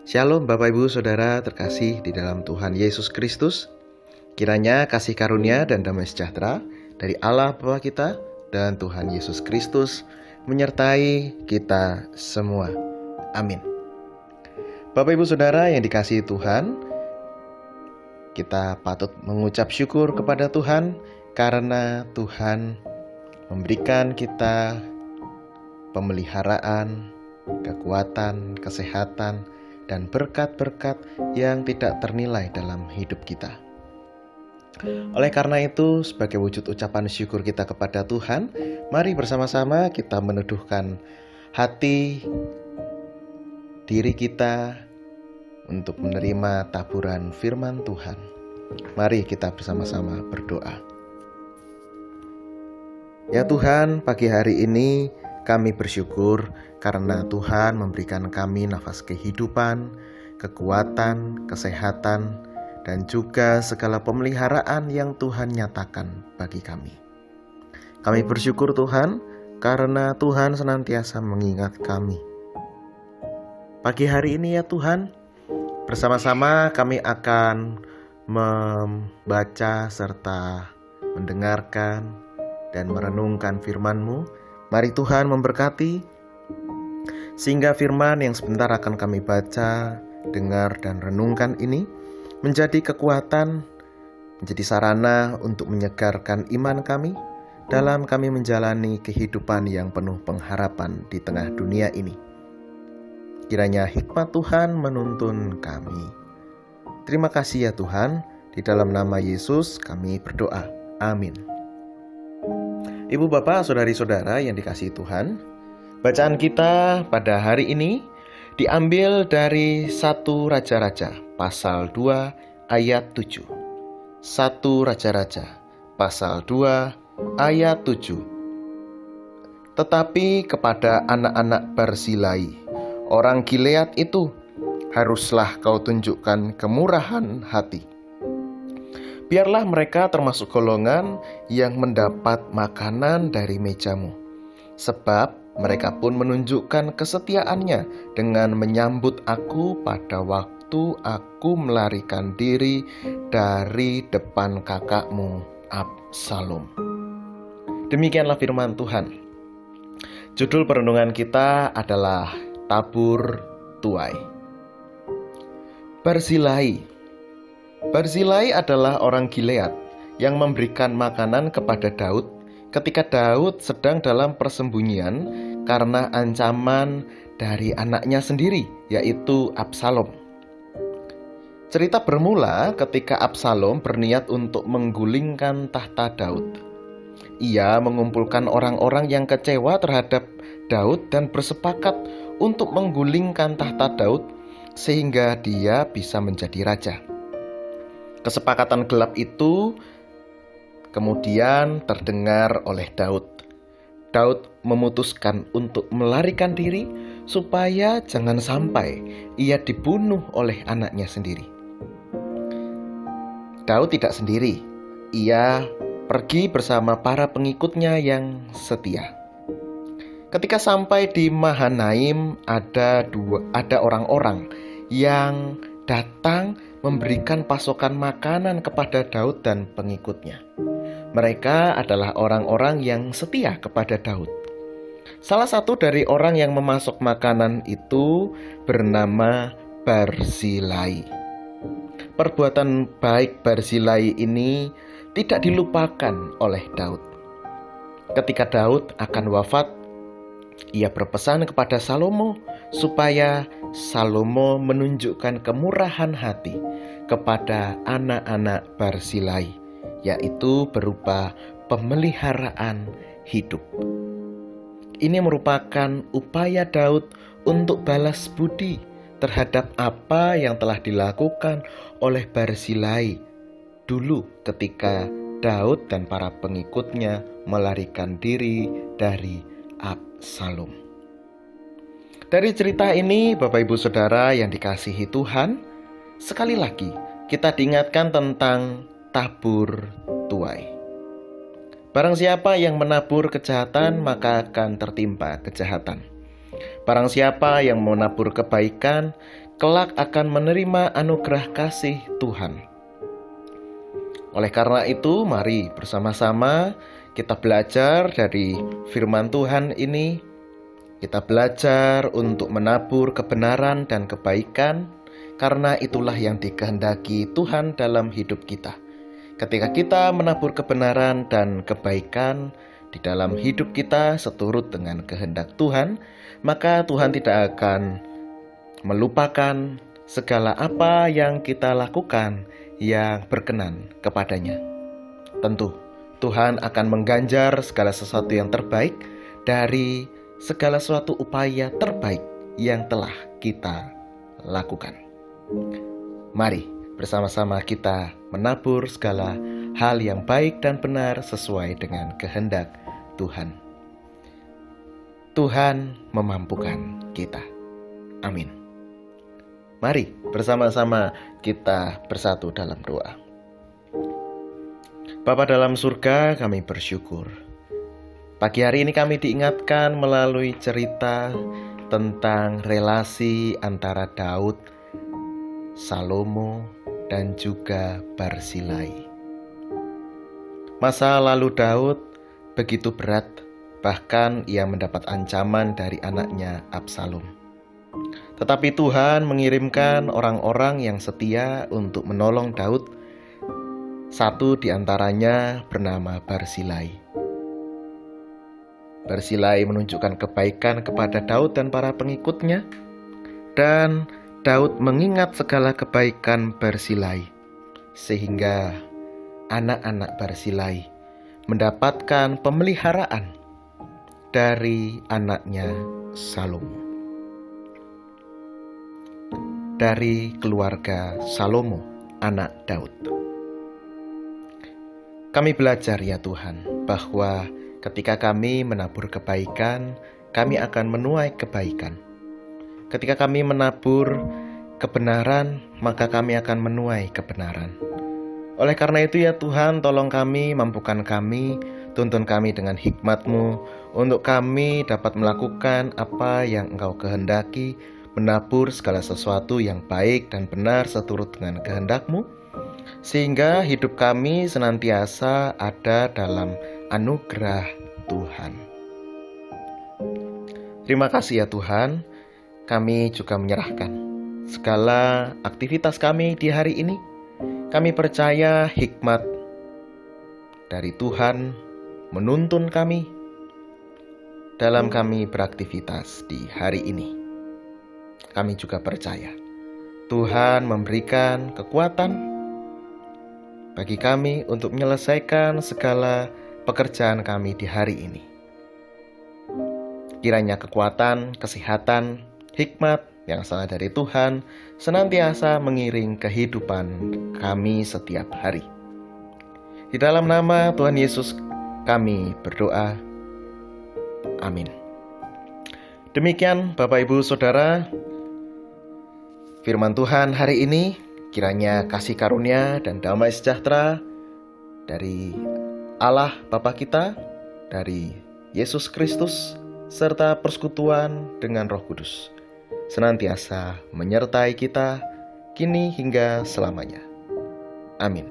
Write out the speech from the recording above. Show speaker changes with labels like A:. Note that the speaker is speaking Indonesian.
A: Shalom Bapak Ibu Saudara terkasih di dalam Tuhan Yesus Kristus. Kiranya kasih karunia dan damai sejahtera dari Allah Bapa kita dan Tuhan Yesus Kristus menyertai kita semua. Amin. Bapak Ibu Saudara yang dikasihi Tuhan, kita patut mengucap syukur kepada Tuhan karena Tuhan memberikan kita pemeliharaan, kekuatan, kesehatan, dan berkat-berkat yang tidak ternilai dalam hidup kita. Oleh karena itu, sebagai wujud ucapan syukur kita kepada Tuhan, mari bersama-sama kita meneduhkan hati diri kita untuk menerima taburan firman Tuhan. Mari kita bersama-sama berdoa. Ya Tuhan, pagi hari ini kami bersyukur karena Tuhan memberikan kami nafas kehidupan, kekuatan, kesehatan, dan juga segala pemeliharaan yang Tuhan nyatakan bagi kami. Kami bersyukur Tuhan karena Tuhan senantiasa mengingat kami. Pagi hari ini ya Tuhan, bersama-sama kami akan membaca serta mendengarkan dan merenungkan firman-Mu. Mari Tuhan memberkati, sehingga firman yang sebentar akan kami baca, dengar, dan renungkan ini menjadi kekuatan, menjadi sarana untuk menyegarkan iman kami dalam kami menjalani kehidupan yang penuh pengharapan di tengah dunia ini. Kiranya hikmat Tuhan menuntun kami. Terima kasih ya Tuhan, di dalam nama Yesus kami berdoa. Amin. Ibu bapak, saudari-saudara yang dikasihi Tuhan, bacaan kita pada hari ini diambil dari 1 Raja-Raja pasal 2 ayat 7. 1 Raja-Raja pasal 2 ayat 7. Tetapi kepada anak-anak Barzilai, orang Gilead itu, haruslah kau tunjukkan kemurahan hati. Biarlah mereka termasuk golongan yang mendapat makanan dari mejamu, sebab mereka pun menunjukkan kesetiaannya dengan menyambut aku pada waktu aku melarikan diri dari depan kakakmu Absalom. Demikianlah firman Tuhan. Judul perenungan kita adalah Tabur Tuai. Barzilai adalah orang Gilead yang memberikan makanan kepada Daud ketika Daud sedang dalam persembunyian karena ancaman dari anaknya sendiri, yaitu Absalom. Cerita bermula ketika Absalom berniat untuk menggulingkan tahta Daud. Ia mengumpulkan orang-orang yang kecewa terhadap Daud dan bersepakat untuk menggulingkan tahta Daud sehingga dia bisa menjadi raja. Kesepakatan gelap itu kemudian terdengar oleh Daud. Daud memutuskan untuk melarikan diri supaya jangan sampai ia dibunuh oleh anaknya sendiri. Daud tidak sendiri. Ia pergi bersama para pengikutnya yang setia. Ketika sampai di Mahanaim, ada orang-orang yang datang memberikan pasokan makanan kepada Daud dan pengikutnya. Mereka adalah orang-orang yang setia kepada Daud. Salah satu dari orang yang memasok makanan itu bernama Barzilai. Perbuatan baik Barzilai ini tidak dilupakan oleh Daud. Ketika Daud akan wafat, ia berpesan kepada Salomo supaya Salomo menunjukkan kemurahan hati kepada anak-anak Barzilai, yaitu berupa pemeliharaan hidup. Ini merupakan upaya Daud untuk balas budi terhadap apa yang telah dilakukan oleh Barzilai dulu ketika Daud dan para pengikutnya melarikan diri dari Absalom. Dari cerita ini, Bapak Ibu Saudara yang dikasihi Tuhan, sekali lagi kita diingatkan tentang tabur tuai. Barang siapa yang menabur kejahatan, maka akan tertimpa kejahatan. Barang siapa yang menabur kebaikan, kelak akan menerima anugerah kasih Tuhan. Oleh karena itu, mari bersama-sama kita belajar dari firman Tuhan ini. Kita belajar untuk menabur kebenaran dan kebaikan, karena itulah yang dikehendaki Tuhan dalam hidup kita. Ketika kita menabur kebenaran dan kebaikan di dalam hidup kita seturut dengan kehendak Tuhan, maka Tuhan tidak akan melupakan segala apa yang kita lakukan yang berkenan kepadanya. Tentu, Tuhan akan mengganjar segala sesuatu yang terbaik dari segala suatu upaya terbaik yang telah kita lakukan. Mari bersama-sama kita menabur segala hal yang baik dan benar sesuai dengan kehendak Tuhan. Tuhan memampukan kita. Amin. Mari bersama-sama kita bersatu dalam doa. Bapa dalam surga, kami bersyukur. Pagi hari ini kami diingatkan melalui cerita tentang relasi antara Daud, Salomo, dan juga Barzilai. Masa lalu Daud begitu berat, bahkan ia mendapat ancaman dari anaknya Absalom. Tetapi Tuhan mengirimkan orang-orang yang setia untuk menolong Daud. Satu di antaranya bernama Barzilai. Barzilai menunjukkan kebaikan kepada Daud dan para pengikutnya, dan Daud mengingat segala kebaikan Barzilai, sehingga anak-anak Barzilai mendapatkan pemeliharaan dari anaknya Salomo. Dari keluarga Salomo, anak Daud. Kami belajar ya Tuhan, bahwa ketika kami menabur kebaikan, kami akan menuai kebaikan. Ketika kami menabur kebenaran, maka kami akan menuai kebenaran. Oleh karena itu ya Tuhan, tolong kami, mampukan kami, tuntun kami dengan hikmat-Mu, untuk kami dapat melakukan apa yang Engkau kehendaki, menabur segala sesuatu yang baik dan benar seturut dengan kehendak-Mu, sehingga hidup kami senantiasa ada dalam anugerah Tuhan. Terima kasih ya Tuhan. Kami juga menyerahkan segala aktivitas kami di hari ini. Kami percaya hikmat dari Tuhan menuntun kami dalam kami beraktivitas di hari ini. Kami juga percaya Tuhan memberikan kekuatan bagi kami untuk menyelesaikan segala pekerjaan kami di hari ini. Kiranya kekuatan, kesehatan, hikmat yang asal dari Tuhan senantiasa mengiring kehidupan kami setiap hari. Di dalam nama Tuhan Yesus kami berdoa. Amin. Demikian Bapak Ibu Saudara, firman Tuhan hari ini. Kiranya kasih karunia dan damai sejahtera dari Allah Bapa kita, dari Yesus Kristus, serta persekutuan dengan Roh Kudus senantiasa menyertai kita kini hingga selamanya. Amin.